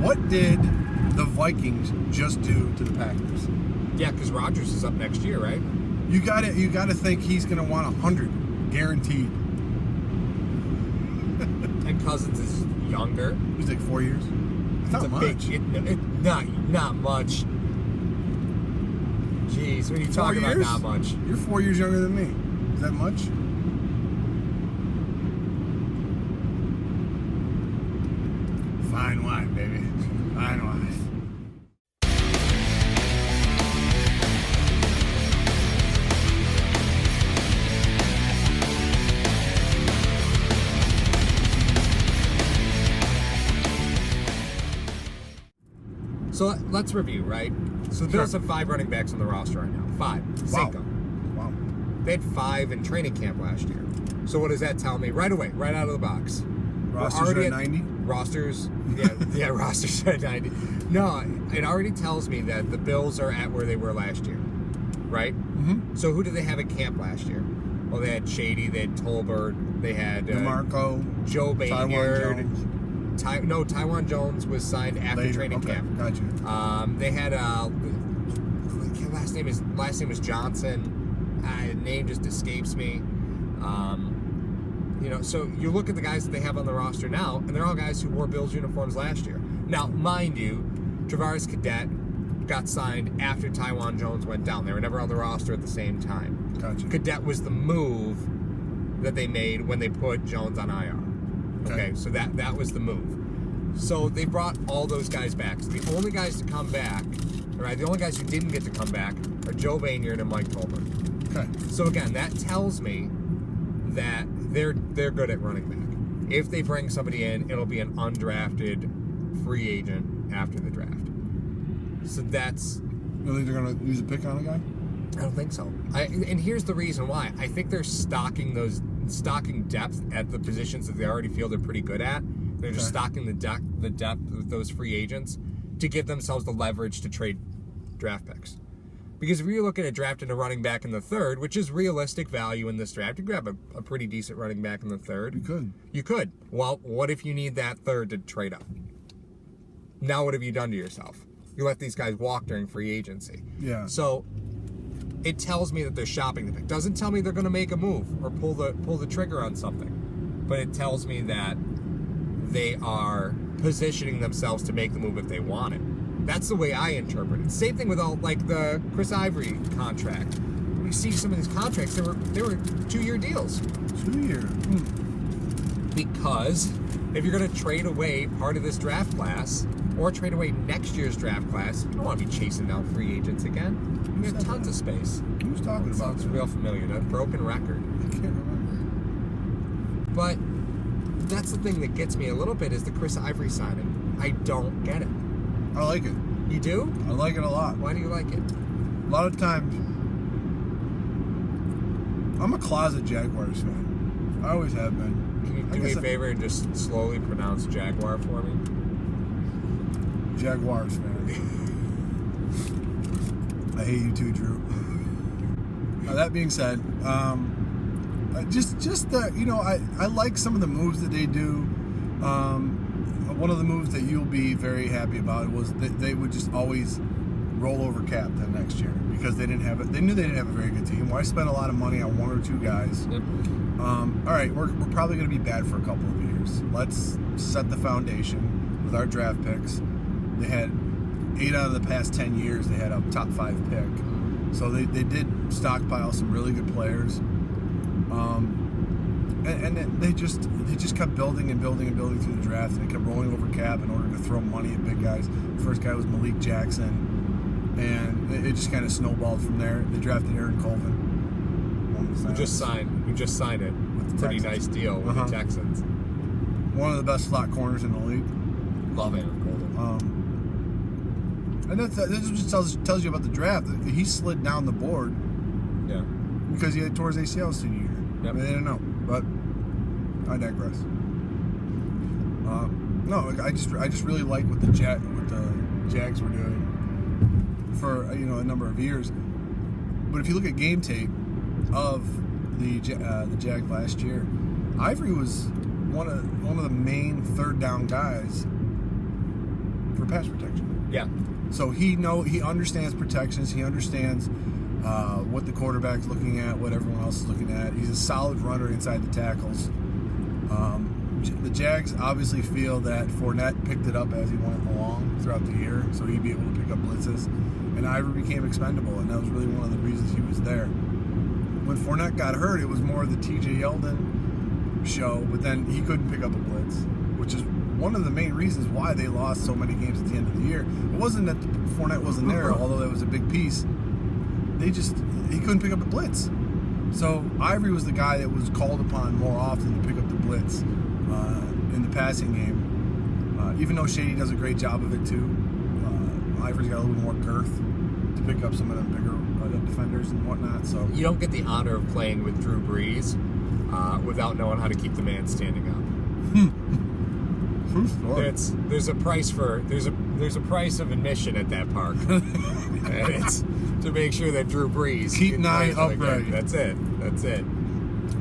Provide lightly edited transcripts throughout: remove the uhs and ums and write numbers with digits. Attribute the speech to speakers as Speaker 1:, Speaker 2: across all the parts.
Speaker 1: What did the Vikings just do to the Packers?
Speaker 2: Yeah, because Rodgers is up next year, right?
Speaker 1: You gotta think he's gonna want 100 guaranteed.
Speaker 2: And Cousins is younger.
Speaker 1: He's like 4 years. It's not much.
Speaker 2: Not much. Jeez, when you talk about not much.
Speaker 1: You're 4 years younger than me. Is that much? Fine wine, baby. Fine wine.
Speaker 2: So let's review, right? So the Bills have 5 running backs on the roster right now. 5.
Speaker 1: Wow.
Speaker 2: Cinco.
Speaker 1: Wow.
Speaker 2: They had 5 in training camp last year. So what does that tell me? Right away, right out of the box.
Speaker 1: Rosters are at 90?
Speaker 2: Rosters, yeah, rosters are at 90. No, it already tells me that the Bills are at where they were last year, right?
Speaker 1: Mm-hmm.
Speaker 2: So who did they have at camp last year? Well, they had Shady, they had Tolbert, they had
Speaker 1: DeMarco,
Speaker 2: Joe Baynard. Taiwan
Speaker 1: Jones.
Speaker 2: Jones was signed after training camp.
Speaker 1: Gotcha.
Speaker 2: They had last name is Johnson. Name just escapes me. So you look at the guys that they have on the roster now, and they're all guys who wore Bills uniforms last year. Now, mind you, Travaris Cadet got signed after Taiwan Jones went down. They were never on the roster at the same time.
Speaker 1: Gotcha.
Speaker 2: Cadet was the move that they made when they put Jones on IR. Okay, so that was the move. So they brought all those guys back. So the only guys to come back, right? The only guys who didn't get to come back are Joe Baynard and Mike Tolbert.
Speaker 1: Okay.
Speaker 2: So again, that tells me that they're good at running back. If they bring somebody in, it'll be an undrafted free agent after the draft. So that's.
Speaker 1: You think they're gonna use a pick on a guy?
Speaker 2: I don't think so. And here's the reason why. I think they're stocking depth at the positions that they already feel they're pretty good at. They're just stocking the depth with those free agents to give themselves the leverage to trade draft picks. Because if you're looking at drafting a running back in the 3rd, which is realistic value in this draft, you grab a pretty decent running back in the 3rd. You could. Well, what if you need that 3rd to trade up? Now what have you done to yourself? You let these guys walk during free agency.
Speaker 1: Yeah.
Speaker 2: So it tells me that they're shopping the pick. Doesn't tell me they're going to make a move or pull the trigger on something. But it tells me that they are positioning themselves to make the move if they want it. That's the way I interpret it. Same thing with all like the Chris Ivory contract. We see some of these contracts, they were 2-year deals.
Speaker 1: 2 year.
Speaker 2: Because if you're going to trade away part of this draft class or trade away next year's draft class, you don't want to be chasing down free agents again. You have tons of space.
Speaker 1: Who's talking about
Speaker 2: Sounds
Speaker 1: that?
Speaker 2: real familiar. That broken record.
Speaker 1: I can't remember.
Speaker 2: But that's the thing that gets me a little bit is the Chris Ivory signing. I don't get it.
Speaker 1: I like it.
Speaker 2: You do?
Speaker 1: I like it a lot.
Speaker 2: Why do you like it?
Speaker 1: A lot of times, I'm a closet Jaguars fan. I always have been.
Speaker 2: Can you do me a favor and just slowly pronounce Jaguar for me?
Speaker 1: Jaguars fan. I hate you too, Drew. That being said, I like some of the moves that they do. One of the moves that you'll be very happy about was that they would just always roll over cap the next year because they knew they didn't have a very good team. Why spend a lot of money on 1 or 2 guys?
Speaker 2: Yep.
Speaker 1: All right, we're probably going to be bad for a couple of years. Let's set the foundation with our draft picks. They had 8 out of the past 10 years they had a top 5 pick. So they did stockpile some really good players. And they just kept building and building and building through the draft, and they kept rolling over cap in order to throw money at big guys. The first guy was Malik Jackson, and it just kind of snowballed from there. They drafted Aaron Colvin.
Speaker 2: We just signed it with a pretty nice deal with the Texans.
Speaker 1: One of the best slot corners in the league.
Speaker 2: Love Aaron Colvin.
Speaker 1: And this just tells you about the draft. He slid down the board.
Speaker 2: Yeah.
Speaker 1: Because he had tore his ACL senior year.
Speaker 2: Yep.
Speaker 1: They didn't know, but I digress. No, I just really like what the Jags were doing for a number of years. But if you look at game tape of the Jag last year, Ivory was one of the main 3rd down guys for pass protection.
Speaker 2: Yeah.
Speaker 1: So he understands protections. He understands what the quarterback's looking at, what everyone else is looking at. He's a solid runner inside the tackles. The Jags obviously feel that Fournette picked it up as he went along throughout the year, so he'd be able to pick up blitzes. And Ivory became expendable, and that was really one of the reasons he was there. When Fournette got hurt, it was more of the T.J. Yeldon show, but then he couldn't pick up a blitz, which is one of the main reasons why they lost so many games at the end of the year. It wasn't that Fournette wasn't there, although that was a big piece. He couldn't pick up a blitz. So Ivory was the guy that was called upon more often to pick up the blitz in the passing game. Even though Shady does a great job of it too, Ivory's got a little more girth to pick up some of them bigger defenders and whatnot. So
Speaker 2: you don't get the honor of playing with Drew Brees without knowing how to keep the man standing up.
Speaker 1: True story.
Speaker 2: There's a price of admission at that park, and it's to make sure that Drew Brees
Speaker 1: keep 9 upright.
Speaker 2: That's it.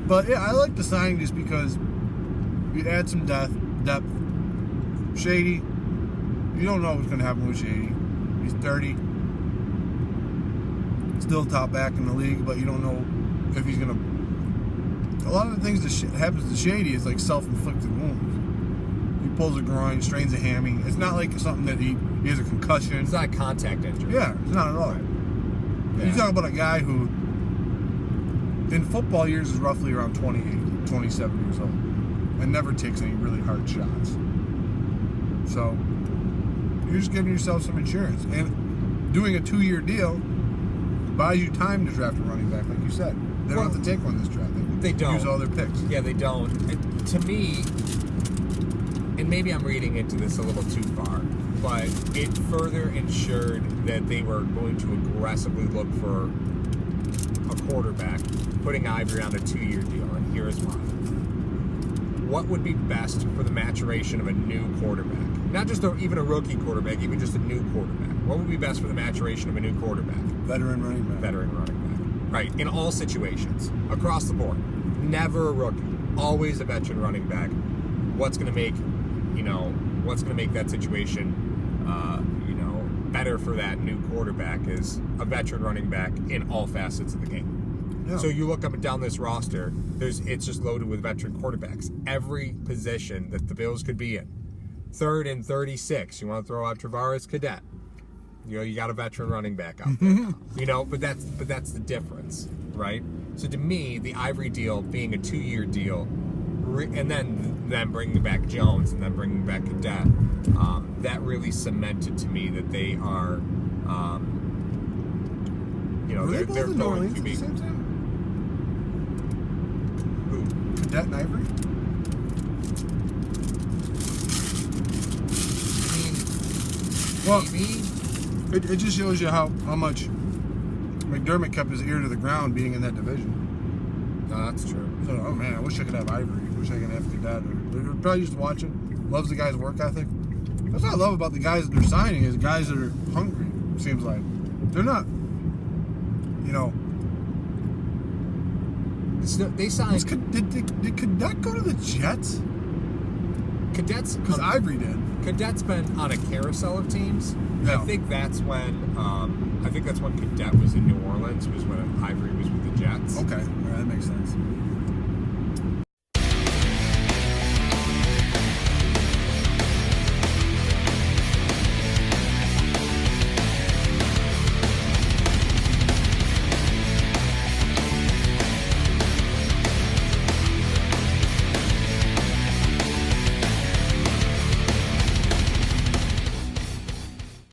Speaker 1: But yeah, I like the signing just because you add some depth. Shady, you don't know what's going to happen with Shady. He's 30, still top back in the league, but you don't know if he's going to. A lot of the things that happens to Shady is like self-inflicted wounds. He pulls a groin, strains a hammy. It's not like something that he has a concussion.
Speaker 2: It's not a contact injury.
Speaker 1: Yeah, it's not at all. Yeah. You talk about a guy who, in football years, is roughly around 28, 27 years old, and never takes any really hard shots. So, you're just giving yourself some insurance. And doing a 2-year deal buys you time to draft a running back, like you said. They don't have to take one this draft.
Speaker 2: They don't.
Speaker 1: Use all their picks.
Speaker 2: Yeah, they don't. And to me, and maybe I'm reading into this a little too far, but it further ensured that they were going to aggressively look for a quarterback, putting Ivory on a 2-year deal, and here's why. What would be best for the maturation of a new quarterback? Not just even a rookie quarterback, even just a new quarterback. What would be best for the maturation of a new quarterback?
Speaker 1: Veteran running back.
Speaker 2: Veteran running back. Right, in all situations, across the board. Never a rookie, always a veteran running back. What's going to make that situation, better for that new quarterback is a veteran running back in all facets of the game. Yeah. So you look up and down this roster, it's just loaded with veteran quarterbacks. Every position that the Bills could be in. 3rd and 36, you want to throw out Travaris Cadet. You got a veteran running back out there. But that's the difference, right? So to me, the Ivory deal being a 2-year deal, and then bringing back Jones and then bringing back Cadet, that really cemented to me that they are,
Speaker 1: Were
Speaker 2: they're
Speaker 1: in New
Speaker 2: going
Speaker 1: Orleans
Speaker 2: to
Speaker 1: at
Speaker 2: be.
Speaker 1: the same time?
Speaker 2: Who?
Speaker 1: Cadet and Ivory?
Speaker 2: Maybe.
Speaker 1: It just shows you how much McDermott kept his ear to the ground being in that division.
Speaker 2: No, that's true.
Speaker 1: So, oh man, I wish I could have Ivory. I wish I could have Cadet. They're probably just watching. Loves the guy's work ethic. That's what I love about the guys that they're signing is guys that are hungry. Seems like they're not.
Speaker 2: They signed.
Speaker 1: Did Cadet go to the Jets?
Speaker 2: Cadets,
Speaker 1: Because Ivory did.
Speaker 2: Cadet's been on a carousel of teams.
Speaker 1: Yeah.
Speaker 2: I think that's when Cadet was in New Orleans. Was when Ivory was with the Jets.
Speaker 1: Okay, all right, that makes sense.